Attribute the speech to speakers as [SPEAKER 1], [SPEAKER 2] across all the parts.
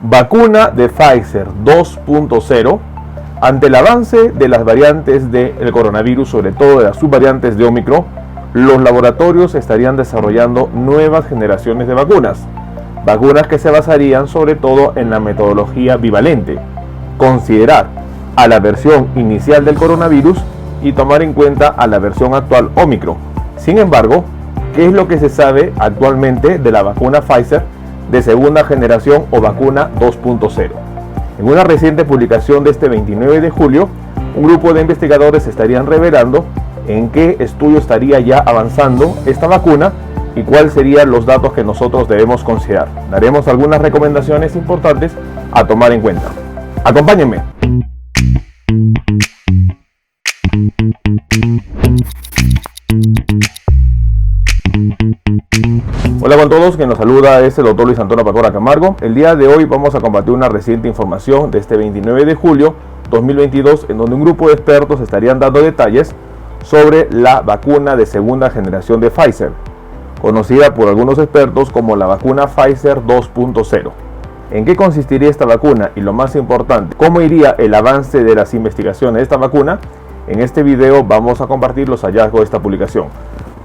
[SPEAKER 1] Vacuna de Pfizer 2.0. Ante el avance de las variantes del coronavirus, sobre todo de las subvariantes de Omicron, los laboratorios estarían desarrollando nuevas generaciones de vacunas. Vacunas que se basarían sobre todo en la metodología bivalente. Considerar a la versión inicial del coronavirus y tomar en cuenta a la versión actual Omicron. Sin embargo, ¿qué es lo que se sabe actualmente de la vacuna Pfizer de segunda generación o vacuna 2.0? En una reciente publicación de este 29 de julio, un grupo de investigadores estarían revelando en qué estudio estaría ya avanzando esta vacuna y cuáles serían los datos que nosotros debemos considerar. Daremos algunas recomendaciones importantes a tomar en cuenta. Acompáñenme. Hola con todos, quien nos saluda es el doctor Luis Antonio Pacora Camargo. El día de hoy vamos a compartir una reciente información de este 29 de julio 2022 en donde un grupo de expertos estarían dando detalles sobre la vacuna de segunda generación de Pfizer, conocida por algunos expertos como la vacuna Pfizer 2.0. ¿En qué consistiría esta vacuna? Y lo más importante, ¿cómo iría el avance de las investigaciones de esta vacuna? En este video vamos a compartir los hallazgos de esta publicación.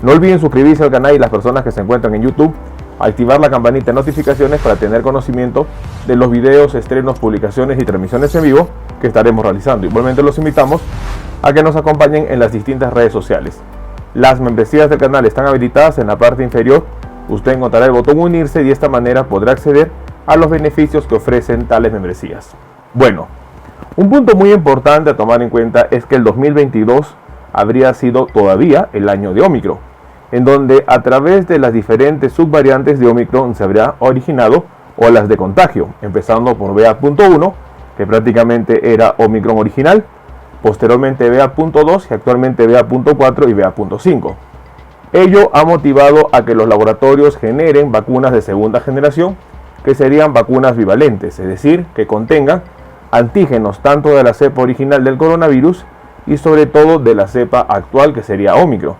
[SPEAKER 1] No olviden suscribirse al canal y las personas que se encuentran en YouTube, activar la campanita de notificaciones para tener conocimiento de los videos, estrenos, publicaciones y transmisiones en vivo que estaremos realizando. Igualmente los invitamos a que nos acompañen en las distintas redes sociales. Las membresías del canal están habilitadas en la parte inferior. Usted encontrará el botón unirse y de esta manera podrá acceder a los beneficios que ofrecen tales membresías. Bueno, un punto muy importante a tomar en cuenta es que el 2022 habría sido todavía el año de Omicron, en donde a través de las diferentes subvariantes de Omicron se habría originado olas de contagio, empezando por BA.1, que prácticamente era Omicron original, posteriormente BA.2 y actualmente BA.4 y BA.5. Ello ha motivado a que los laboratorios generen vacunas de segunda generación, que serían vacunas bivalentes, es decir, que contengan antígenos tanto de la cepa original del coronavirus y sobre todo de la cepa actual, que sería Omicron.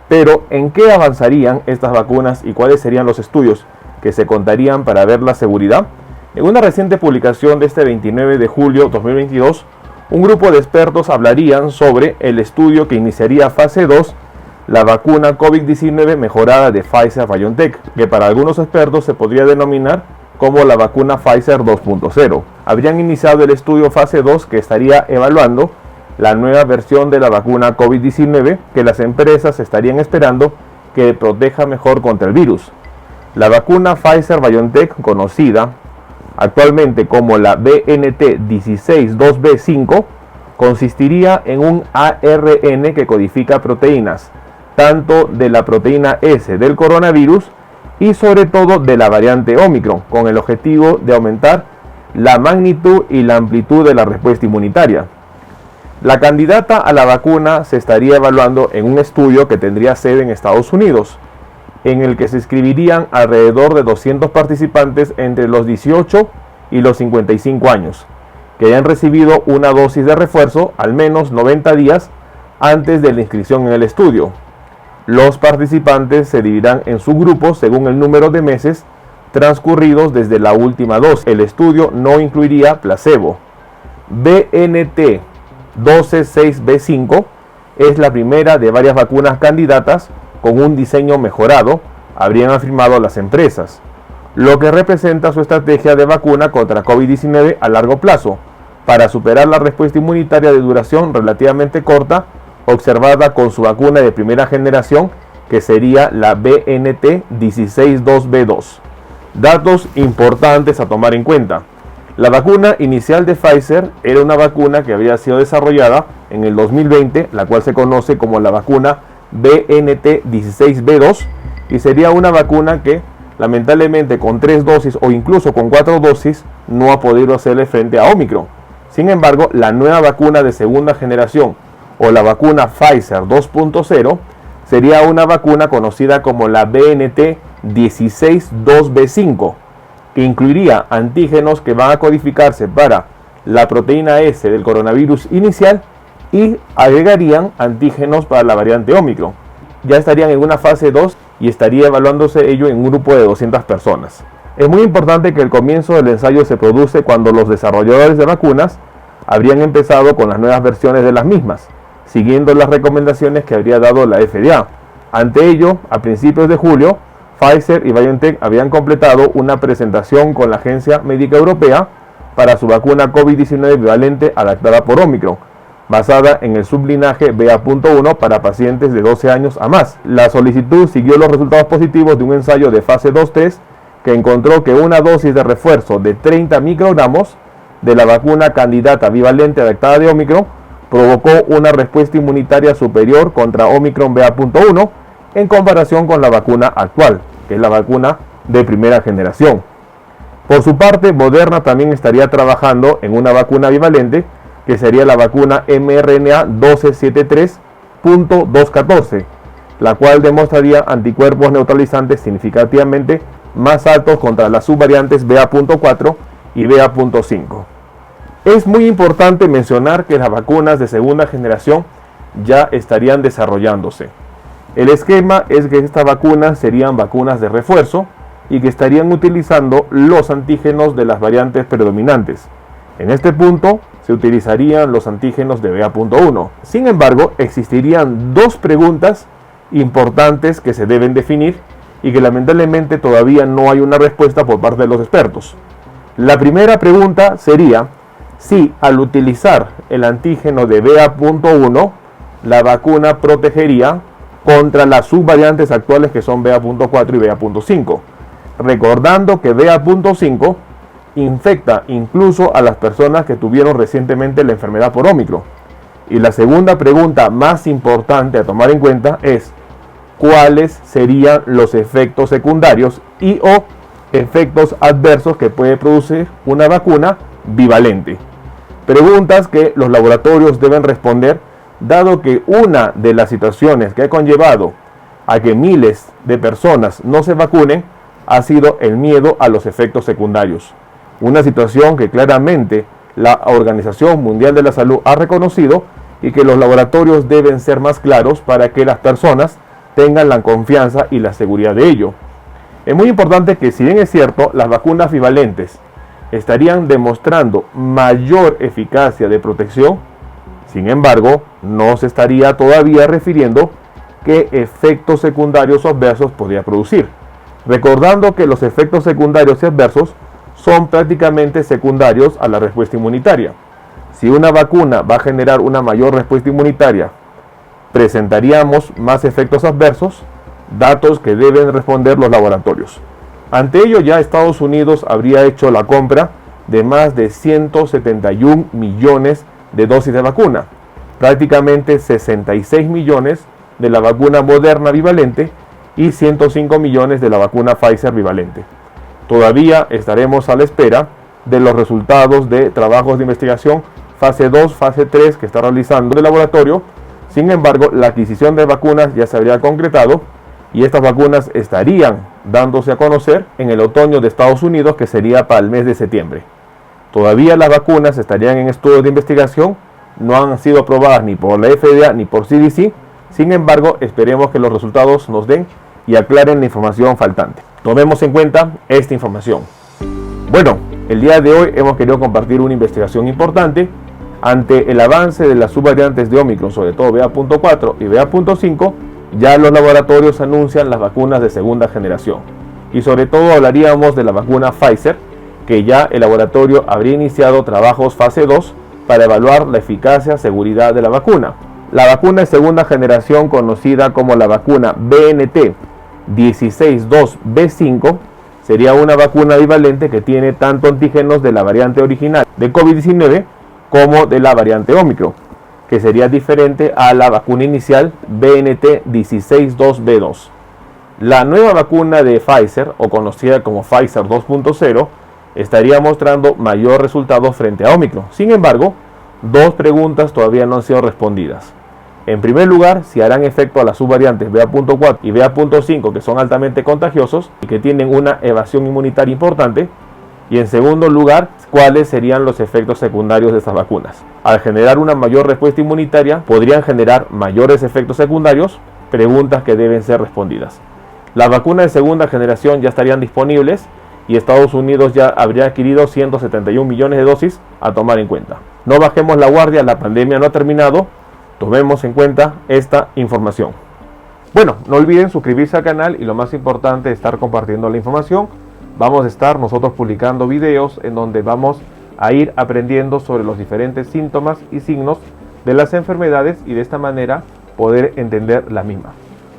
[SPEAKER 1] Pero, ¿en qué avanzarían estas vacunas y cuáles serían los estudios que se contarían para ver la seguridad? En una reciente publicación de este 29 de julio 2022, un grupo de expertos hablarían sobre el estudio que iniciaría fase 2, la vacuna COVID-19 mejorada de Pfizer-BioNTech, que para algunos expertos se podría denominar como la vacuna Pfizer 2.0. Habrían iniciado el estudio fase 2 que estaría evaluando la nueva versión de la vacuna COVID-19 que las empresas estarían esperando que proteja mejor contra el virus. La vacuna Pfizer-BioNTech, conocida actualmente como la BNT162b5, consistiría en un ARN que codifica proteínas, tanto de la proteína S del coronavirus y sobre todo de la variante Omicron, con el objetivo de aumentar la magnitud y la amplitud de la respuesta inmunitaria. La candidata a la vacuna se estaría evaluando en un estudio que tendría sede en Estados Unidos, en el que se inscribirían alrededor de 200 participantes entre los 18 y los 55 años, que hayan recibido una dosis de refuerzo al menos 90 días antes de la inscripción en el estudio. Los participantes se dividirán en subgrupos según el número de meses transcurridos desde la última dosis. El estudio no incluiría placebo. BNT126b5 es la primera de varias vacunas candidatas con un diseño mejorado, habrían afirmado las empresas, lo que representa su estrategia de vacuna contra COVID-19 a largo plazo, para superar la respuesta inmunitaria de duración relativamente corta observada con su vacuna de primera generación, que sería la BNT162b2. Datos importantes a tomar en cuenta. La vacuna inicial de Pfizer era una vacuna que había sido desarrollada en el 2020, la cual se conoce como la vacuna BNT16b2, y sería una vacuna que lamentablemente con 3 dosis o incluso con 4 dosis no ha podido hacerle frente a Omicron. Sin embargo, la nueva vacuna de segunda generación o la vacuna Pfizer 2.0 sería una vacuna conocida como la BNT162b5, que incluiría antígenos que van a codificarse para la proteína S del coronavirus inicial y agregarían antígenos para la variante Omicron. Ya estarían en una fase 2 y estaría evaluándose ello en un grupo de 200 personas. Es muy importante que el comienzo del ensayo se produce cuando los desarrolladores de vacunas habrían empezado con las nuevas versiones de las mismas, siguiendo las recomendaciones que habría dado la FDA. Ante ello, a principios de julio, Pfizer y BioNTech habían completado una presentación con la Agencia Médica Europea para su vacuna COVID-19 bivalente adaptada por Omicron, basada en el sublinaje BA.1 para pacientes de 12 años a más. La solicitud siguió los resultados positivos de un ensayo de fase 2-3 que encontró que una dosis de refuerzo de 30 microgramos de la vacuna candidata bivalente adaptada de Omicron provocó una respuesta inmunitaria superior contra Omicron BA.1 en comparación con la vacuna actual, que es la vacuna de primera generación. Por su parte, Moderna también estaría trabajando en una vacuna bivalente, que sería la vacuna mRNA 1273.214, la cual demostraría anticuerpos neutralizantes significativamente más altos contra las subvariantes BA.4 y BA.5. Es muy importante mencionar que las vacunas de segunda generación ya estarían desarrollándose. El esquema es que estas vacunas serían vacunas de refuerzo y que estarían utilizando los antígenos de las variantes predominantes. En este punto se utilizarían los antígenos de BA.1. Sin embargo, existirían dos preguntas importantes que se deben definir y que lamentablemente todavía no hay una respuesta por parte de los expertos. La primera pregunta sería si al utilizar el antígeno de BA.1 la vacuna protegería contra las subvariantes actuales que son BA.4 y BA.5, recordando que BA.5 infecta incluso a las personas que tuvieron recientemente la enfermedad por Omicron. Y la segunda pregunta más importante a tomar en cuenta es cuáles serían los efectos secundarios y o efectos adversos que puede producir una vacuna bivalente. Preguntas que los laboratorios deben responder, dado que una de las situaciones que ha conllevado a que miles de personas no se vacunen ha sido el miedo a los efectos secundarios. Una situación que claramente la Organización Mundial de la Salud ha reconocido y que los laboratorios deben ser más claros para que las personas tengan la confianza y la seguridad de ello. Es muy importante que, si bien es cierto, las vacunas bivalentes estarían demostrando mayor eficacia de protección, sin embargo, no se estaría todavía refiriendo qué efectos secundarios o adversos podría producir. Recordando que los efectos secundarios y adversos son prácticamente secundarios a la respuesta inmunitaria. Si una vacuna va a generar una mayor respuesta inmunitaria, presentaríamos más efectos adversos, datos que deben responder los laboratorios. Ante ello, ya Estados Unidos habría hecho la compra de más de 171 millones de dosis de vacuna, prácticamente 66 millones de la vacuna Moderna bivalente y 105 millones de la vacuna Pfizer bivalente. Todavía estaremos a la espera de los resultados de trabajos de investigación fase 2, fase 3 que está realizando el laboratorio. Sin embargo, la adquisición de vacunas ya se habría concretado y estas vacunas estarían dándose a conocer en el otoño de Estados Unidos, que sería para el mes de septiembre. Todavía las vacunas estarían en estudios de investigación, no han sido aprobadas ni por la FDA ni por CDC. Sin embargo, esperemos que los resultados nos den y aclaren la información faltante. Tomemos en cuenta esta información. Bueno, el día de hoy hemos querido compartir una investigación importante ante el avance de las subvariantes de Omicron, sobre todo BA.4 y BA.5. Ya los laboratorios anuncian las vacunas de segunda generación y sobre todo hablaríamos de la vacuna Pfizer, que ya el laboratorio habría iniciado trabajos fase 2 para evaluar la eficacia y seguridad de la vacuna. La vacuna de segunda generación, conocida como la vacuna BNT 162B5, sería una vacuna bivalente que tiene tanto antígenos de la variante original de COVID-19 como de la variante Omicron, que sería diferente a la vacuna inicial BNT 162B2. La nueva vacuna de Pfizer, o conocida como Pfizer 2.0, estaría mostrando mayor resultado frente a Omicron. Sin embargo, dos preguntas todavía no han sido respondidas. En primer lugar, si harán efecto a las subvariantes BA.4 y BA.5, que son altamente contagiosos y que tienen una evasión inmunitaria importante. Y en segundo lugar, cuáles serían los efectos secundarios de estas vacunas. Al generar una mayor respuesta inmunitaria, podrían generar mayores efectos secundarios, preguntas que deben ser respondidas. Las vacunas de segunda generación ya estarían disponibles y Estados Unidos ya habría adquirido 171 millones de dosis a tomar en cuenta. No bajemos la guardia, la pandemia no ha terminado, tomemos en cuenta esta información. Bueno, no olviden suscribirse al canal y lo más importante, estar compartiendo la información. Vamos a estar nosotros publicando videos en donde vamos a ir aprendiendo sobre los diferentes síntomas y signos de las enfermedades y de esta manera poder entender la misma.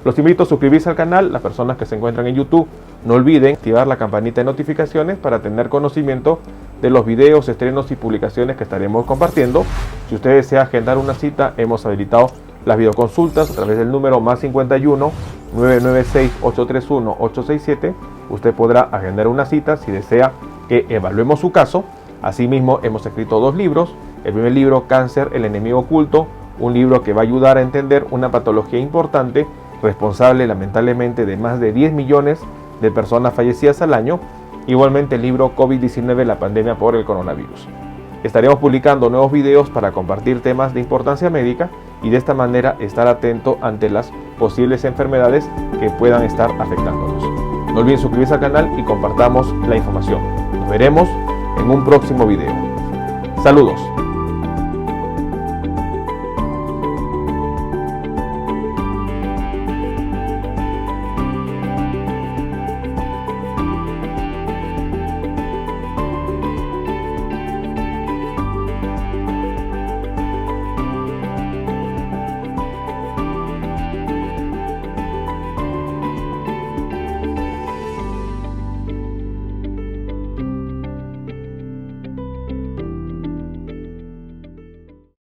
[SPEAKER 1] Los invito a suscribirse al canal. Las personas que se encuentran en YouTube, no olviden activar la campanita de notificaciones para tener conocimiento de los videos, estrenos y publicaciones que estaremos compartiendo. Si usted desea agendar una cita, hemos habilitado las videoconsultas a través del número +51 996 831 867. Usted podrá agendar una cita si desea que evaluemos su caso. Asimismo, hemos escrito 2 libros. El primer libro, Cáncer, el enemigo oculto, un libro que va a ayudar a entender una patología importante, responsable lamentablemente de más de 10 millones de personas fallecidas al año. Igualmente el libro COVID-19, la pandemia por el coronavirus. Estaremos publicando nuevos videos para compartir temas de importancia médica y de esta manera estar atento ante las posibles enfermedades que puedan estar afectándonos. No olviden suscribirse al canal y compartamos la información. Nos veremos en un próximo video. Saludos.